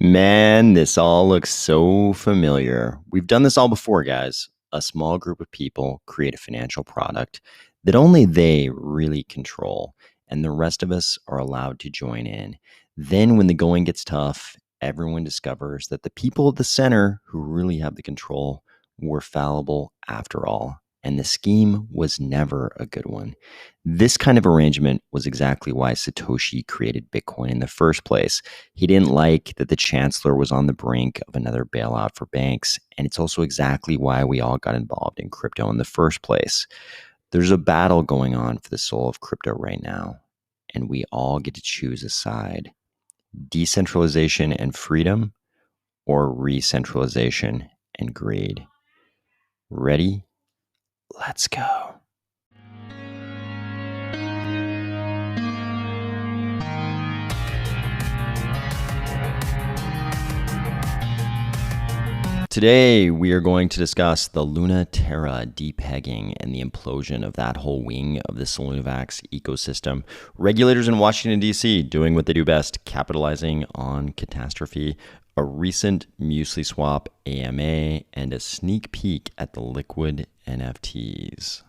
Man, this all looks so familiar. We've done this all before, guys. A small group of people create a financial product that only they really control, and the rest of us are allowed to join in. Then, when the going gets tough, everyone discovers that the people at the center who really have the control were fallible after all, and the scheme was never a good one. This kind of arrangement was exactly why Satoshi created Bitcoin in the first place. He didn't like that the Chancellor was on the brink of another bailout for banks, and it's also exactly why we all got involved in crypto in the first place. There's a battle going on for the soul of crypto right now, and we all get to choose a side. Decentralization and freedom, or ReCentralization and greed. Ready? Let's go. Today, we are going to discuss the Luna Terra depegging and the implosion of that whole wing of the Solunavax ecosystem. Regulators in Washington, D.C. doing what they do best, capitalizing on catastrophe, a recent MuesliSwap AMA, and a sneak peek at the Liqwid NFTs.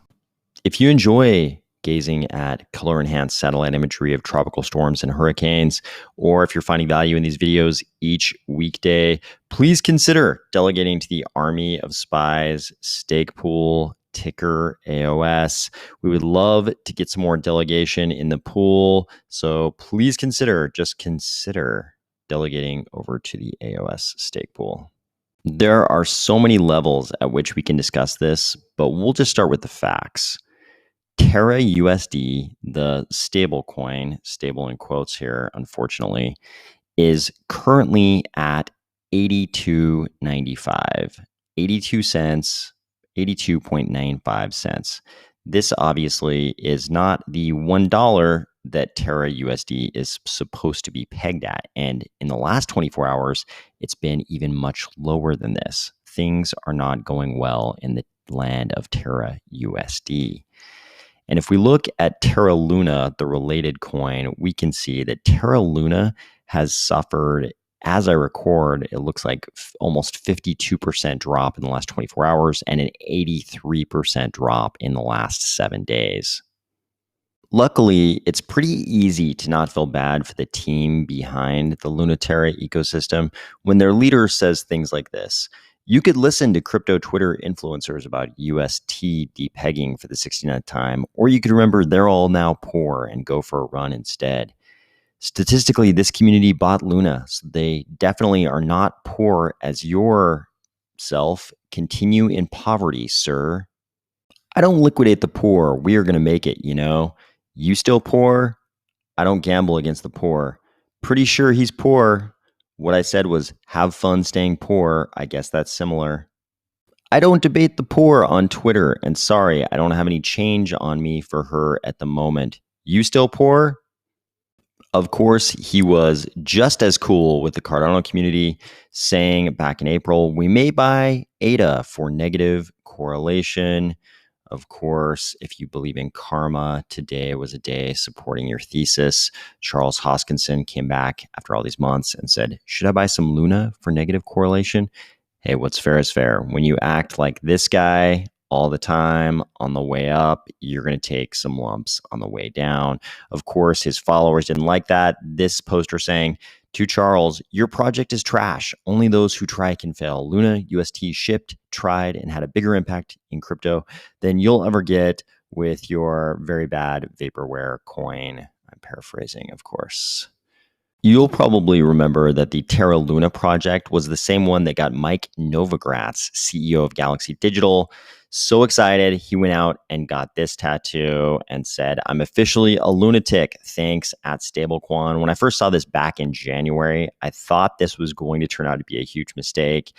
If you enjoy gazing at color-enhanced satellite imagery of tropical storms and hurricanes, or if you're finding value in these videos each weekday, please consider delegating to the army of Spies stake pool, ticker AOS. We would love to get some more delegation in the pool, so please just consider delegating over to the AOS stake pool. There are so many levels at which we can discuss this, but we'll just start with the facts. Terra USD, the stablecoin, stable in quotes here, unfortunately, is currently at 82.95, 82 cents, 82.95 cents. This obviously is not the $1 that Terra USD is supposed to be pegged at. And in the last 24 hours, it's been even much lower than this. Things are not going well in the land of Terra USD. And if we look at Terra Luna, the related coin, we can see that Terra Luna has suffered, as I record, it looks like almost 52% drop in the last 24 hours and an 83% drop in the last 7 days. Luckily, it's pretty easy to not feel bad for the team behind the Luna Terra ecosystem when their leader says things like this. You could listen to crypto Twitter influencers about UST depegging for the 69th time, or you could remember they're all now poor and go for a run instead. Statistically, this community bought Luna, so they definitely are not poor as yourself. Continue in poverty, sir. I don't liquidate the poor. We are going to make it, you know. You still poor? I don't gamble against the poor. Pretty sure he's poor. What I said was, have fun staying poor. I guess that's similar. I don't debate the poor on Twitter, and sorry, I don't have any change on me for her at the moment. You still poor? Of course, he was just as cool with the Cardano community, saying back in April, we may buy ADA for negative correlation. Of course, if you believe in karma, today was a day supporting your thesis. Charles Hoskinson came back after all these months and said, should I buy some Luna for negative correlation? Hey, what's fair is fair. When you act like this guy all the time on the way up, you're going to take some lumps on the way down. Of course, his followers didn't like that. This poster saying, to Charles, your project is trash. Only those who try can fail. Luna UST shipped, tried, and had a bigger impact in crypto than you'll ever get with your very bad vaporware coin. I'm paraphrasing, of course. You'll probably remember that the Terra Luna project was the same one that got Mike Novogratz, CEO of Galaxy Digital, so excited. He went out and got this tattoo and said, I'm officially a lunatic. Thanks at Stablecoin. When I first saw this back in January, I thought this was going to turn out to be a huge mistake.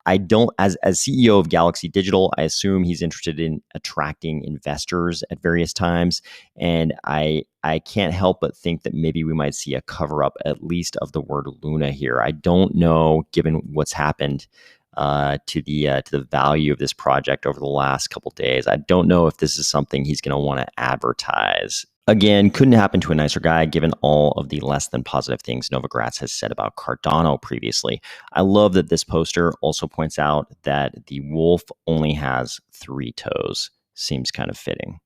I don't, as CEO of Galaxy Digital, I assume he's interested in attracting investors at various times. And I can't help but think that maybe we might see a cover up, at least of the word Luna here. I don't know, given what's happened to the value of this project over the last couple days. I don't know if this is something he's going to want to advertise. Again, couldn't happen to a nicer guy given all of the less than positive things Novogratz has said about Cardano previously. I love that this poster also points out that the wolf only has 3 toes. Seems kind of fitting.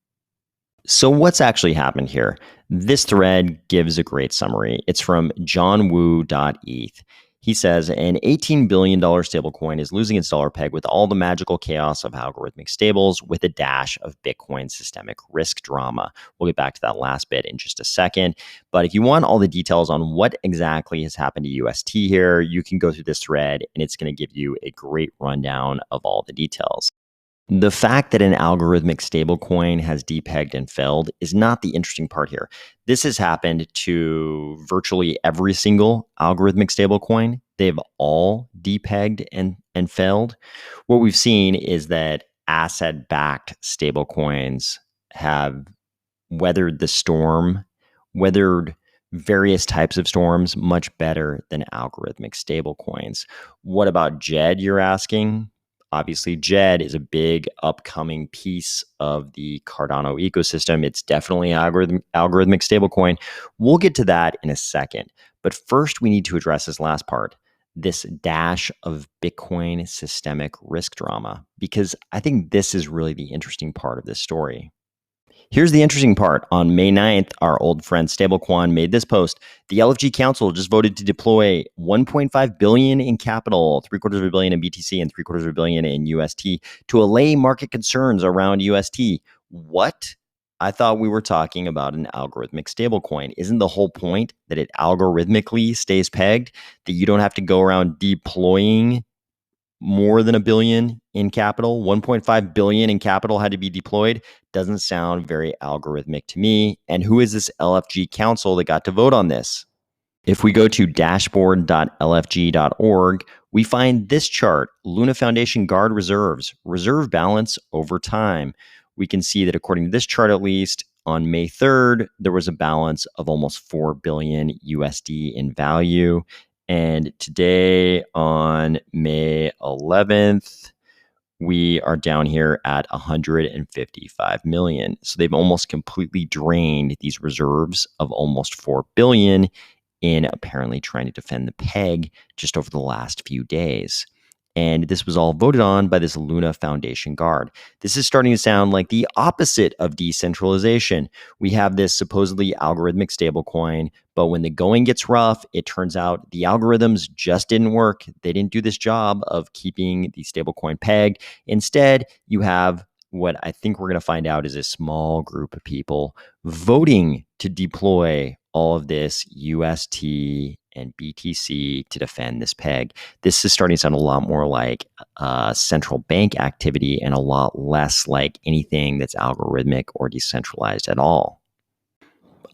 So what's actually happened here? This thread gives a great summary. It's from johnwu.eth. He says an $18 billion stablecoin is losing its dollar peg with all the magical chaos of algorithmic stables with a dash of Bitcoin systemic risk drama. We'll get back to that last bit in just a second. But if you want all the details on what exactly has happened to UST here, you can go through this thread and it's going to give you a great rundown of all the details. The fact that an algorithmic stablecoin has depegged and failed is not the interesting part here. This has happened to virtually every single algorithmic stablecoin. They've all depegged and failed. What we've seen is that asset-backed stablecoins have weathered the storm, weathered various types of storms much better than algorithmic stablecoins. What about JED, you're asking? Obviously, JED is a big upcoming piece of the Cardano ecosystem. It's definitely an algorithmic stablecoin. We'll get to that in a second. But first, we need to address this last part, this dash of Bitcoin systemic risk drama, because I think this is really the interesting part of this story. Here's the interesting part. On May 9th, our old friend Stablecoin made this post. The LFG Council just voted to deploy $1.5 billion in capital, $750 million in BTC, and $750 million in UST to allay market concerns around UST. What? I thought we were talking about an algorithmic stablecoin. Isn't the whole point that it algorithmically stays pegged, that you don't have to go around deploying more than $1 billion in capital? 1.5 billion in capital had to be deployed. Doesn't sound very algorithmic to me. And who is this LFG council that got to vote on this? If we go to dashboard.lfg.org, we find this chart, Luna Foundation Guard Reserves, reserve balance over time. We can see that according to this chart, at least on May 3rd, there was a balance of almost 4 billion USD in value. And today on May 11th, we are down here at 155 million. So they've almost completely drained these reserves of almost 4 billion in apparently trying to defend the peg just over the last few days. And this was all voted on by this Luna Foundation Guard. This is starting to sound like the opposite of decentralization. We have this supposedly algorithmic stablecoin, but when the going gets rough, it turns out the algorithms just didn't work. They didn't do this job of keeping the stablecoin pegged. Instead, you have what I think we're going to find out is a small group of people voting to deploy all of this UST and BTC to defend this peg. This is starting to sound a lot more like central bank activity and a lot less like anything that's algorithmic or decentralized at all.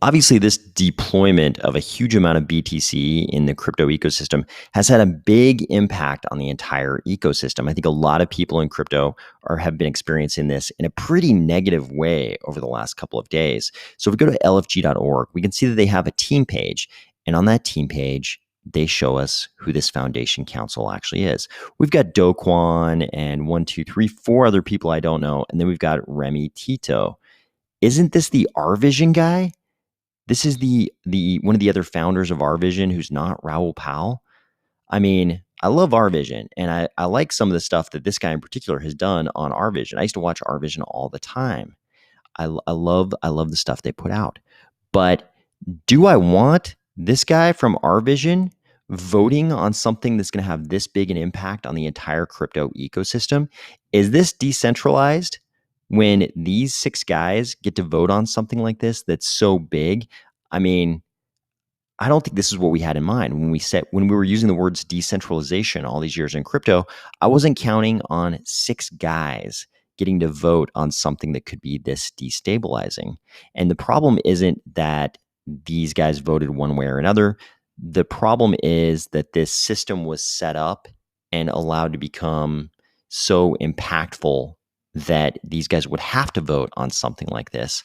Obviously, this deployment of a huge amount of BTC in the crypto ecosystem has had a big impact on the entire ecosystem. I think a lot of people in crypto have been experiencing this in a pretty negative way over the last couple of days. So if we go to lfg.org, we can see that they have a team page. And on that team page, they show us who this foundation council actually is. We've got Do Kwon and 4 other people I don't know. And then we've got Remy Tito. Isn't this the RVision guy? This is the one of the other founders of RVision who's not Raoul Pal. I mean, I love RVision, and I like some of the stuff that this guy in particular has done on RVision. I used to watch RVision all the time. I love the stuff they put out. But do I want this guy from RVision voting on something that's going to have this big an impact on the entire crypto ecosystem? Is this decentralized? When these 6 guys get to vote on something like this that's so big? I mean, I don't think this is what we had in mind when we were using the words decentralization all these years in crypto. I wasn't counting on 6 guys getting to vote on something that could be this destabilizing. And the problem isn't that these guys voted one way or another. The problem is that this system was set up and allowed to become so impactful that these guys would have to vote on something like this.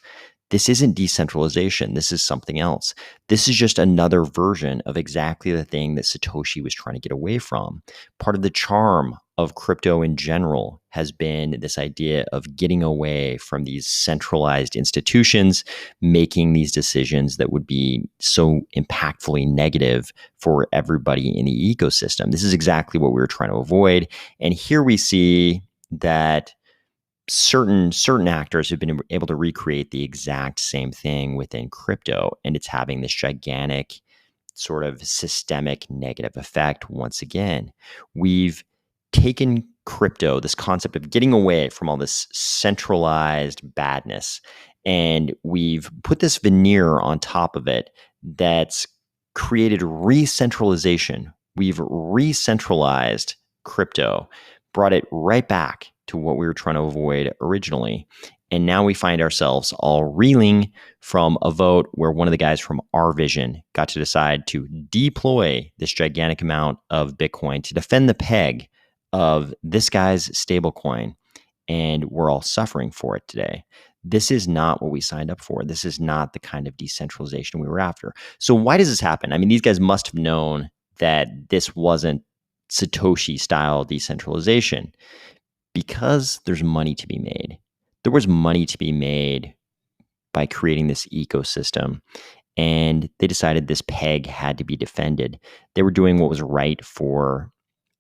This isn't decentralization. This is something else. This is just another version of exactly the thing that Satoshi was trying to get away from. Part of the charm of crypto in general has been this idea of getting away from these centralized institutions, making these decisions that would be so impactfully negative for everybody in the ecosystem. This is exactly what we were trying to avoid. And here we see that certain actors have been able to recreate the exact same thing within crypto, and it's having this gigantic sort of systemic negative effect. Once again, we've taken crypto, this concept of getting away from all this centralized badness, and we've put this veneer on top of it that's created ReCentralization. We've re-centralized crypto, brought it right back to what we were trying to avoid originally. And now we find ourselves all reeling from a vote where one of the guys from our vision got to decide to deploy this gigantic amount of Bitcoin to defend the peg of this guy's stablecoin. And we're all suffering for it today. This is not what we signed up for. This is not the kind of decentralization we were after. So why does this happen? I mean, these guys must have known that this wasn't Satoshi style decentralization, because there's money to be made. There was money to be made by creating this ecosystem, and they decided this peg had to be defended. They were doing what was right for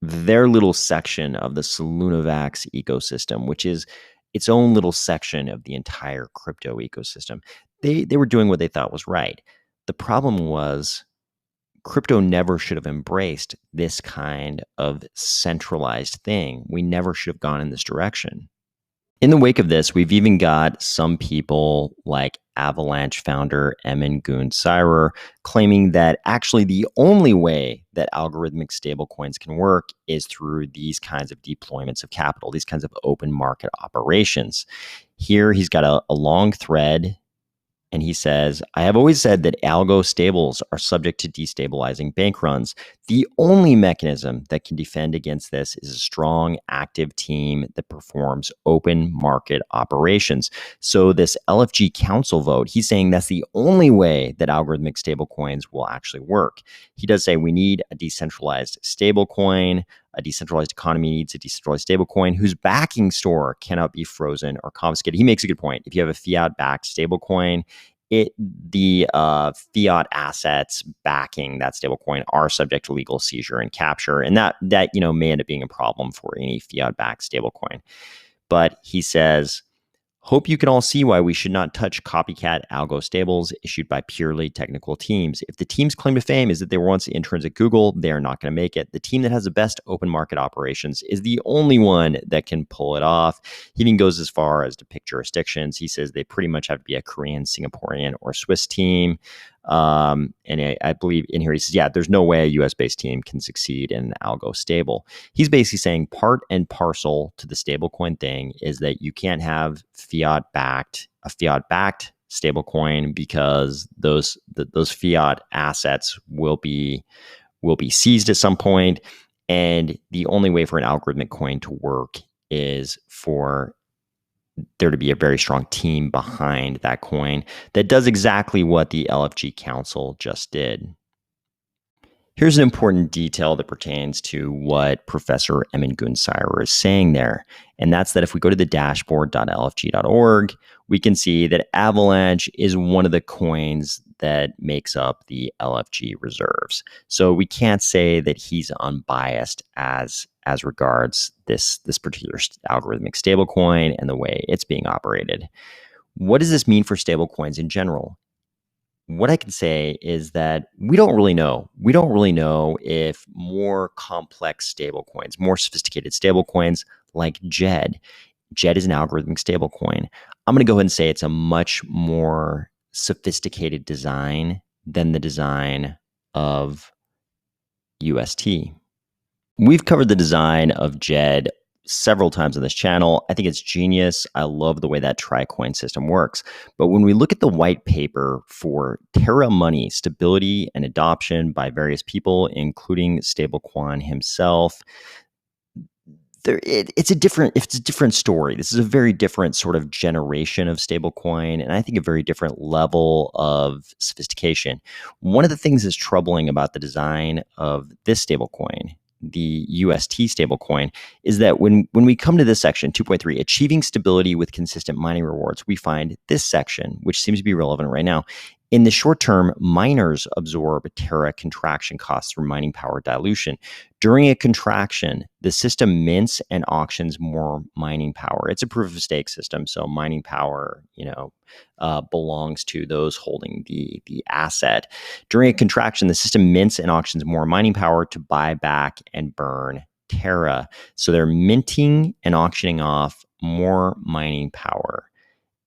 their little section of the Solunavax ecosystem, which is its own little section of the entire crypto ecosystem. They were doing what they thought was right. The problem was crypto never should have embraced this kind of centralized thing. We never should have gone in this direction. In the wake of this, we've even got some people like Avalanche founder Emin Gün Sirer claiming that actually the only way that algorithmic stablecoins can work is through these kinds of deployments of capital, these kinds of open market operations. Here he's got a long thread, and he says, I have always said that algo stables are subject to destabilizing bank runs. The only mechanism that can defend against this is a strong, active team that performs open market operations. So this LFG council vote, he's saying that's the only way that algorithmic stablecoins will actually work. He does say we need a decentralized stablecoin. A decentralized economy needs a decentralized stablecoin whose backing store cannot be frozen or confiscated. He makes a good point. If you have a fiat-backed stablecoin, the fiat assets backing that stablecoin are subject to legal seizure and capture, and that may end up being a problem for any fiat-backed stablecoin. But he says, hope you can all see why we should not touch copycat algo stables issued by purely technical teams. If the team's claim to fame is that they were once interns at Google, they are not going to make it. The team that has the best open market operations is the only one that can pull it off. He even goes as far as to pick jurisdictions. He says they pretty much have to be a Korean, Singaporean, or Swiss team. And I believe in here he says, yeah, there's no way a US-based team can succeed in an algo stable. He's basically saying part and parcel to the stablecoin thing is that you can't have a fiat-backed stablecoin because those fiat assets will be seized at some point, and the only way for an algorithmic coin to work is for there to be a very strong team behind that coin that does exactly what the LFG Council just did. Here's an important detail that pertains to what Professor Emin Gün Sirer is saying there, and that's that if we go to the dashboard.lfg.org, we can see that Avalanche is one of the coins that makes up the LFG reserves. So we can't say that he's unbiased as regards this particular algorithmic stablecoin and the way it's being operated. What does this mean for stablecoins in general? What I can say is that we don't really know. We don't really know if more complex stablecoins, more sophisticated stablecoins like JED is an algorithmic stablecoin. I'm going to go ahead and say it's a much more sophisticated design than the design of UST. We've covered the design of JED several times on this channel. I think it's genius. I love the way that tri-coin system works. But when we look at the white paper for Terra money, stability and adoption by various people, including Stablecoin himself, it's a different story. This is a very different sort of generation of stablecoin, and I think a very different level of sophistication. One of the things that's troubling about the design of this stablecoin, the UST stablecoin, is that when we come to this section 2.3, achieving stability with consistent mining rewards, we find this section, which seems to be relevant right now. In the short term, miners absorb Terra contraction costs through mining power dilution. During a contraction, the system mints and auctions more mining power. It's a proof of stake system, so mining power, belongs to those holding the asset. During a contraction, the system mints and auctions more mining power to buy back and burn Terra. So they're minting and auctioning off more mining power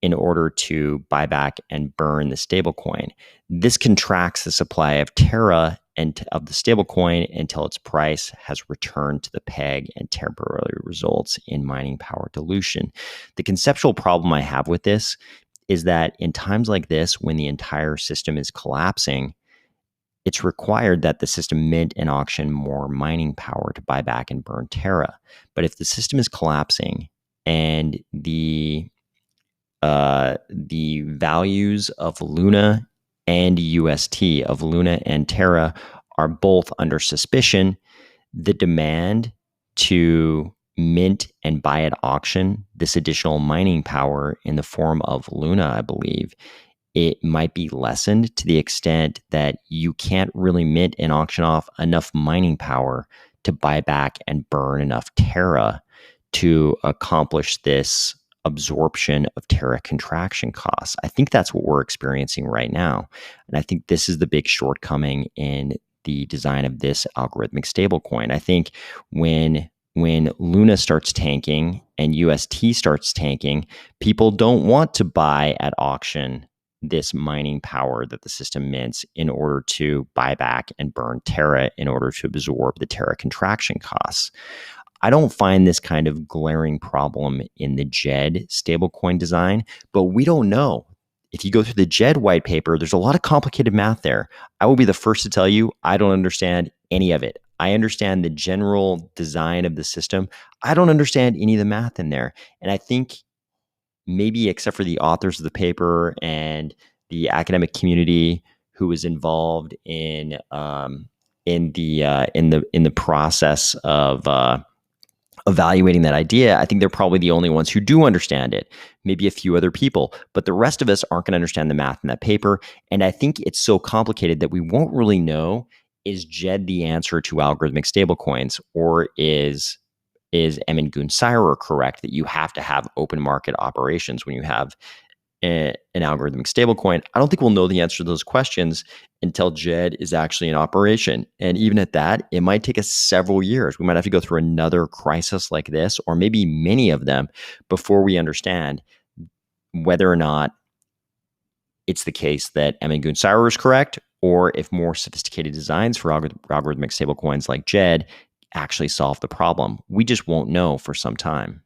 in order to buy back and burn the stablecoin. This contracts the supply of Terra and of the stablecoin until its price has returned to the peg and temporarily results in mining power dilution. The conceptual problem I have with this is that in times like this, when the entire system is collapsing, it's required that the system mint and auction more mining power to buy back and burn Terra. But if the system is collapsing and the values of Luna and UST, of Luna and Terra, are both under suspicion, the demand to mint and buy at auction this additional mining power in the form of Luna, I believe, it might be lessened to the extent that you can't really mint and auction off enough mining power to buy back and burn enough Terra to accomplish this absorption of Terra contraction costs. I think that's what we're experiencing right now. And I think this is the big shortcoming in the design of this algorithmic stablecoin. I think when Luna starts tanking and UST starts tanking, people don't want to buy at auction this mining power that the system mints in order to buy back and burn Terra in order to absorb the Terra contraction costs. I don't find this kind of glaring problem in the JED stablecoin design, but we don't know. If you go through the JED white paper, there's a lot of complicated math there. I will be the first to tell you, I don't understand any of it. I understand the general design of the system. I don't understand any of the math in there. And I think maybe except for the authors of the paper and the academic community who was involved in the process of evaluating that idea, I think they're probably the only ones who do understand it, maybe a few other people, but the rest of us aren't going to understand the math in that paper. And I think it's so complicated that we won't really know, is JED the answer to algorithmic stablecoins, or is Emin Gün Sirer correct that you have to have open market operations when you have an algorithmic stablecoin? I don't think we'll know the answer to those questions until JED is actually in operation. And even at that, it might take us several years. We might have to go through another crisis like this, or maybe many of them, before we understand whether or not it's the case that Emin Gün Sirer is correct, or if more sophisticated designs for algorithmic stablecoins like JED actually solve the problem. We just won't know for some time.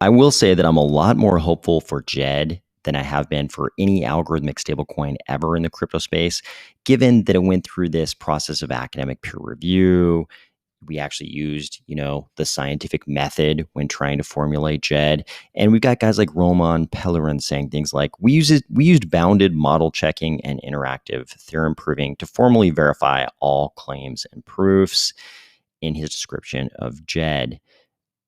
I will say that I'm a lot more hopeful for JED than I have been for any algorithmic stablecoin ever in the crypto space, given that it went through this process of academic peer review. We actually used, the scientific method when trying to formulate JED. And we've got guys like Roman Pellerin saying things like, we used bounded model checking and interactive theorem proving to formally verify all claims and proofs, in his description of JED.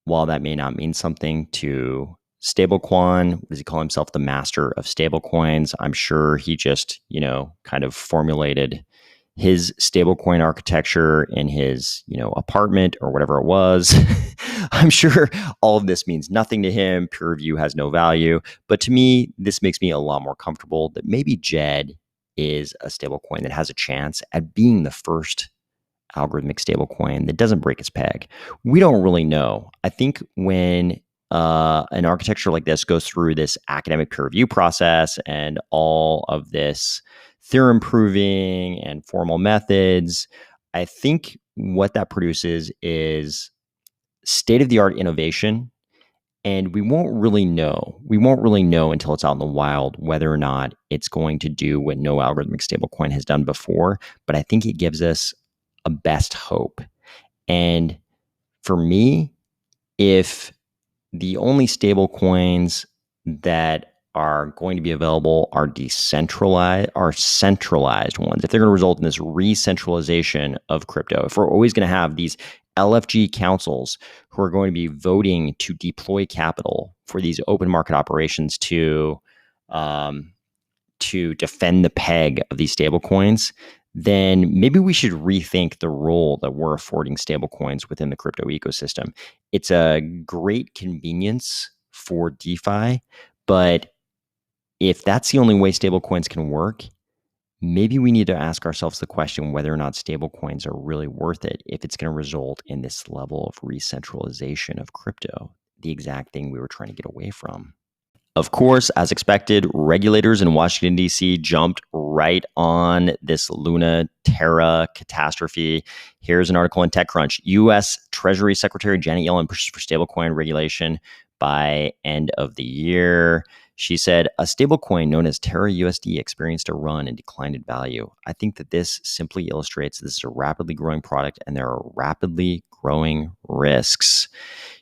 While that may not mean something to Stablecoin, what does he call himself? The master of stablecoins. I'm sure he just, kind of formulated his stablecoin architecture in his, apartment or whatever it was. I'm sure all of this means nothing to him. Peer review has no value. But to me, this makes me a lot more comfortable that maybe JED is a stablecoin that has a chance at being the first algorithmic stablecoin that doesn't break its peg. We don't really know. I think when an architecture like this goes through this academic peer review process and all of this theorem proving and formal methods, I think what that produces is state-of-the-art innovation. And we won't really know. We won't really know until it's out in the wild whether or not it's going to do what no algorithmic stablecoin has done before. But I think it gives us a best hope. And for me, if the only stable coins that are going to be available are centralized ones, if they're going to result in this re-centralization of crypto, if we're always going to have these LFG councils who are going to be voting to deploy capital for these open market operations to defend the peg of these stablecoins, then maybe we should rethink the role that we're affording stablecoins within the crypto ecosystem. It's a great convenience for DeFi, but if that's the only way stablecoins can work, maybe we need to ask ourselves the question whether or not stablecoins are really worth it if it's going to result in this level of re-centralization of crypto, the exact thing we were trying to get away from. Of course, as expected, regulators in Washington, D.C. jumped right on this Luna Terra catastrophe. Here's an article in TechCrunch. U.S. Treasury Secretary Janet Yellen pushes for stablecoin regulation by end of the year. She said, a stablecoin known as Terra USD experienced a run and declined in value. I think that this simply illustrates this is a rapidly growing product and there are rapidly growing risks.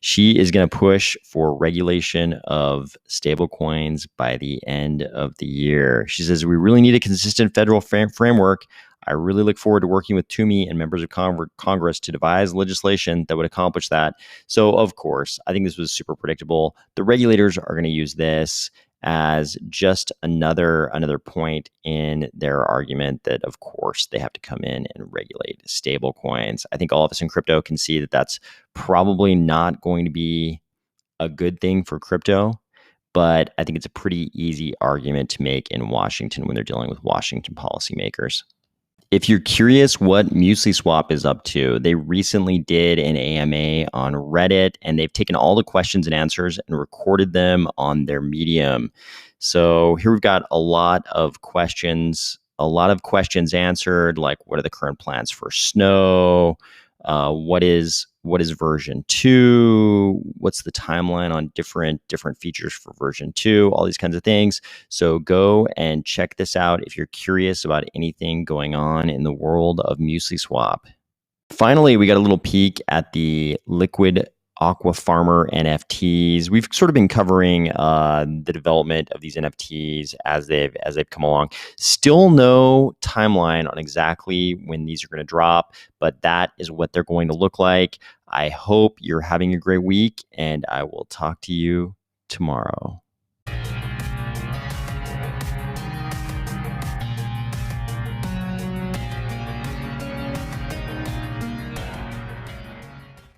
She is going to push for regulation of stablecoins by the end of the year. She says, we really need a consistent federal framework. I really look forward to working with Toomey and members of Congress to devise legislation that would accomplish that. So, of course, I think this was super predictable. The regulators are going to use this as just another point in their argument that, of course, they have to come in and regulate stable coins. I think all of us in crypto can see that that's probably not going to be a good thing for crypto, but I think it's a pretty easy argument to make in Washington when they're dealing with Washington policymakers. If you're curious what MuesliSwap is up to, they recently did an AMA on Reddit, and they've taken all the questions and answers and recorded them on their Medium. So here we've got a lot of questions answered, like what are the current plans for Snow? What is version 2? What's the timeline on different features for version 2? All these kinds of things. So go and check this out if you're curious about anything going on in the world of MuesliSwap. Finally, we got a little peek at the Liqwid Aquafarmer NFTs. We've sort of been covering the development of these NFTs as they've come along. Still no timeline on exactly when these are going to drop, but that is what they're going to look like. I hope you're having a great week, and I will talk to you tomorrow.